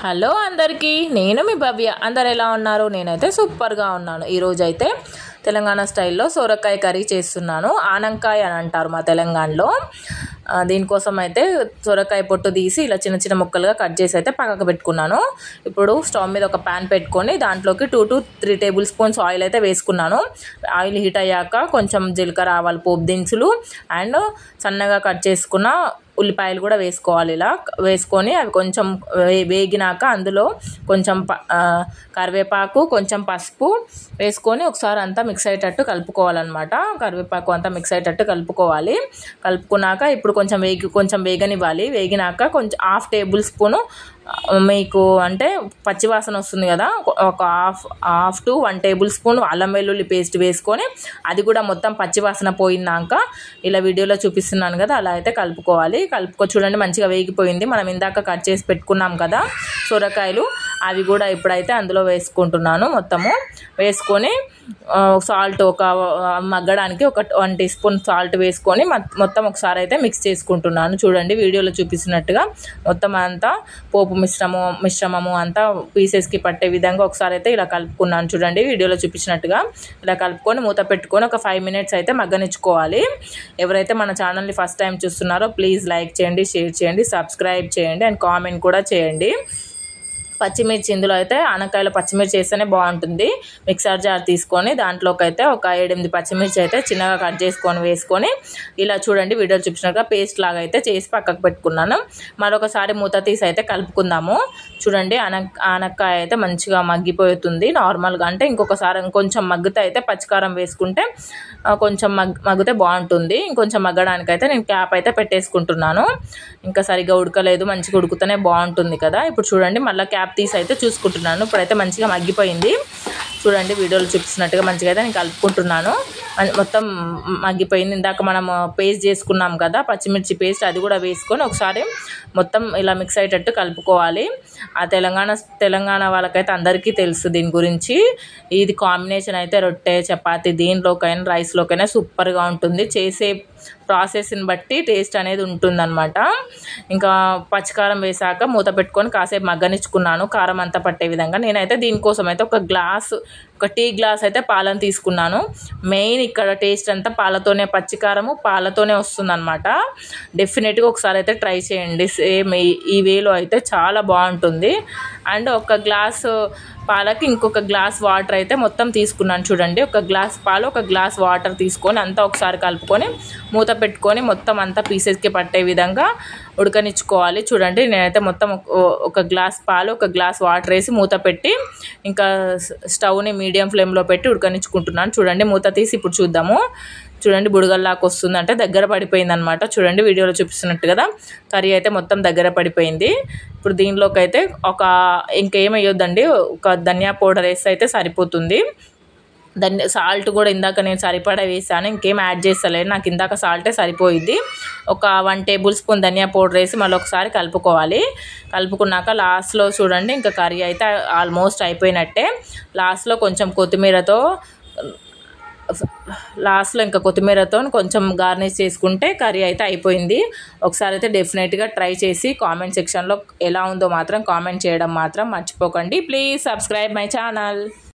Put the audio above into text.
Hello అందరికీ, నేను మీ భవ్య. అందరు ఎలా ఉన్నారు? నేనైతే సూపర్గా ఉన్నాను. ఈరోజు అయితే తెలంగాణ స్టైల్లో సొరకాయ కర్రీ చేస్తున్నాను. ఆనంకాయ అని అంటారు మా తెలంగాణలో. దీనికోసం అయితే సొరకాయ పొట్టు తీసి ఇలా చిన్న చిన్న ముక్కలుగా కట్ చేసి అయితే పక్కకు పెట్టుకున్నాను. ఇప్పుడు స్టవ్ మీద ఒక ప్యాన్ పెట్టుకొని దాంట్లోకి 2 to 3 టేబుల్ స్పూన్స్ ఆయిల్ అయితే వేసుకున్నాను. ఆయిల్ హీట్ అయ్యాక కొంచెం జీలకర్ర, ఆవాలు, పోపు దినుసులు అండ్ సన్నగా కట్ చేసుకున్న ఉల్లిపాయలు కూడా వేసుకోవాలి. ఇలా వేసుకొని అవి కొంచెం వేగినాక అందులో కొంచెం కరివేపాకు, కొంచెం పసుపు వేసుకొని ఒకసారి అంతా మిక్స్ అయ్యేటట్టు కలుపుకోవాలన్నమాట. కరివేపాకు అంతా మిక్స్ అయ్యేటట్టు కలుపుకోవాలి. కలుపుకున్నాక ఇప్పుడు కొంచెం వేగనివ్వాలి. వేగినాక కొంచెం 1/2 టేబుల్ స్పూను మీకు అంటే పచ్చివాసన వస్తుంది కదా, ఒక హాఫ్ టు 1 టేబుల్ స్పూన్ అల్లం వెల్లుల్లి పేస్ట్ వేసుకొని అది కూడా మొత్తం పచ్చివాసన పోయినాక ఇలా వీడియోలో చూపిస్తున్నాను కదా అలా అయితే కలుపుకోవాలి. చూడండి మంచిగా వేగిపోయింది. మనం ఇందాక కట్ చేసి పెట్టుకున్నాం కదా సొరకాయలు, అవి కూడా ఇప్పుడైతే అందులో వేసుకుంటున్నాను. మొత్తము వేసుకొని సాల్ట్ మగ్గడానికి ఒక 1 టీ స్పూన్ సాల్ట్ వేసుకొని మొత్తం ఒకసారి అయితే మిక్స్ చేసుకుంటున్నాను. చూడండి వీడియోలో చూపిస్తున్నట్టుగా మొత్తం అంతా పోపు మిశ్రమము అంతా పీసెస్కి పట్టే విధంగా ఒకసారి అయితే ఇలా కలుపుకున్నాను. చూడండి వీడియోలో చూపించినట్టుగా ఇలా కలుపుకొని మూత పెట్టుకొని ఒక 5 మినిట్స్ అయితే మగ్గనిచ్చుకోవాలి. ఎవరైతే మన ఛానల్ని ఫస్ట్ టైం చూస్తున్నారో ప్లీజ్ లైక్ చేయండి, షేర్ చేయండి, సబ్స్క్రైబ్ చేయండి అండ్ కామెంట్ కూడా చేయండి. పచ్చిమిర్చి, ఇందులో అయితే ఆనకాయలో పచ్చిమిర్చి వేస్తేనే బాగుంటుంది. మిక్సర్ జార్ తీసుకొని దాంట్లోకి అయితే ఒక 7-8 పచ్చిమిర్చి అయితే చిన్నగా కట్ చేసుకొని వేసుకొని ఇలా చూడండి వీడియో చూపించినట్టుగా పేస్ట్ లాగా అయితే చేసి పక్కకు పెట్టుకున్నాను. మరొకసారి మూత తీసి అయితే కలుపుకుందాము. చూడండి ఆనకాయ అయితే మంచిగా మగ్గిపోతుంది నార్మల్గా. అంటే ఇంకొంచెం మగ్గితే అయితే పచ్చికారం వేసుకుంటే కొంచెం మగ్గితే బాగుంటుంది. ఇంకొంచెం మగ్గడానికి అయితే నేను క్యాప్ అయితే పెట్టేసుకుంటున్నాను. ఇంకా సరిగ్గా ఉడకలేదు, మంచిగా ఉడుకుతూనే బాగుంటుంది కదా. ఇప్పుడు చూడండి మళ్ళీ క్యాప్ తీసి అయితే చూసుకుంటున్నాను. ఇప్పుడైతే మంచిగా మగ్గిపోయింది. చూడండి వీడియోలో చూపిస్తున్నట్టుగా మంచిగా అయితే నేను కలుపుకుంటున్నాను. మొత్తం మగ్గిపోయింది. ఇందాక మనం పేస్ట్ చేసుకున్నాం కదా పచ్చిమిర్చి పేస్ట్, అది కూడా వేసుకొని ఒకసారి మొత్తం ఇలా మిక్స్ అయ్యేటట్టు కలుపుకోవాలి. ఆ తెలంగాణ వాళ్ళకైతే అందరికీ తెలుసు దీని గురించి. ఇది కాంబినేషన్ అయితే రొట్టె, చపాతి, దీనిలోకైనా రైస్లోకైనా సూపర్గా ఉంటుంది. చేసే ప్రాసెస్ని బట్టి టేస్ట్ అనేది ఉంటుందన్నమాట. ఇంకా పచ్చికారం వేసాక మూత పెట్టుకొని కాసేపు మగ్గనిచ్చుకున్నాను కారం అంతా పట్టే విధంగా. నేనైతే దీనికోసం అయితే ఒక టీ గ్లాస్ అయితే పాలను తీసుకున్నాను. మెయిన్ ఇక్కడ టేస్ట్ అంతా పాలతోనే, పచ్చికారము పాలతోనే వస్తుందన్నమాట. డెఫినెట్గా ఒకసారి అయితే ట్రై చేయండి. సేమ్ ఈ వేలో అయితే చాలా బాగుంటుంది. అండ్ ఒక గ్లాసు పాలకి ఇంకొక గ్లాస్ వాటర్ అయితే మొత్తం తీసుకున్నాను. చూడండి ఒక గ్లాస్ పాలు, ఒక గ్లాస్ వాటర్ తీసుకొని అంతా ఒకసారి కలుపుకొని మూత పెట్టుకొని మొత్తం అంతా పీసెస్కి పట్టే విధంగా ఉడకనిచ్చుకోవాలి. చూడండి నేనైతే మొత్తం ఒక గ్లాస్ పాలు, ఒక గ్లాస్ వాటర్ వేసి మూత పెట్టి ఇంకా స్టవ్ని మీడియం ఫ్లేమ్లో పెట్టి ఉడకనిచ్చుకుంటున్నాను. చూడండి మూత తీసి ఇప్పుడు చూద్దాము. చూడండి బుడగల్లాకు వస్తుంది, అంటే దగ్గర పడిపోయింది అనమాట. చూడండి వీడియోలో చూపిస్తున్నట్టు కదా కర్రీ అయితే మొత్తం దగ్గర పడిపోయింది. ఇప్పుడు దీనిలోకి అయితే ఇంకేం వేయొద్దండి, ఒక ధనియా పౌడర్ వేస్తే అయితే సరిపోతుంది. సాల్ట్ కూడా ఇందాక నేను సరిపడా వేసాను, ఇంకేం యాడ్ చేస్తలేదు. నాకు ఇందాక సాల్టే సరిపోయింది. ఒక 1 టేబుల్ స్పూన్ ధనియా పౌడర్ వేసి మళ్ళీ ఒకసారి కలుపుకోవాలి. కలుపుకున్నాక లాస్ట్లో చూడండి ఇంకా కర్రీ అయితే ఆల్మోస్ట్ అయిపోయినట్టే. లాస్ట్లో కొత్తిమీరతో కొంచెం గార్నిష్ చేసుకుంటే కర్రీ అయితే అయిపోయింది. ఒకసారి అయితే డెఫినెట్గా ట్రై చేసి కామెంట్ సెక్షన్లో ఎలా ఉందో మాత్రం కామెంట్ చేయడం మాత్రం మర్చిపోకండి. Please subscribe my channel.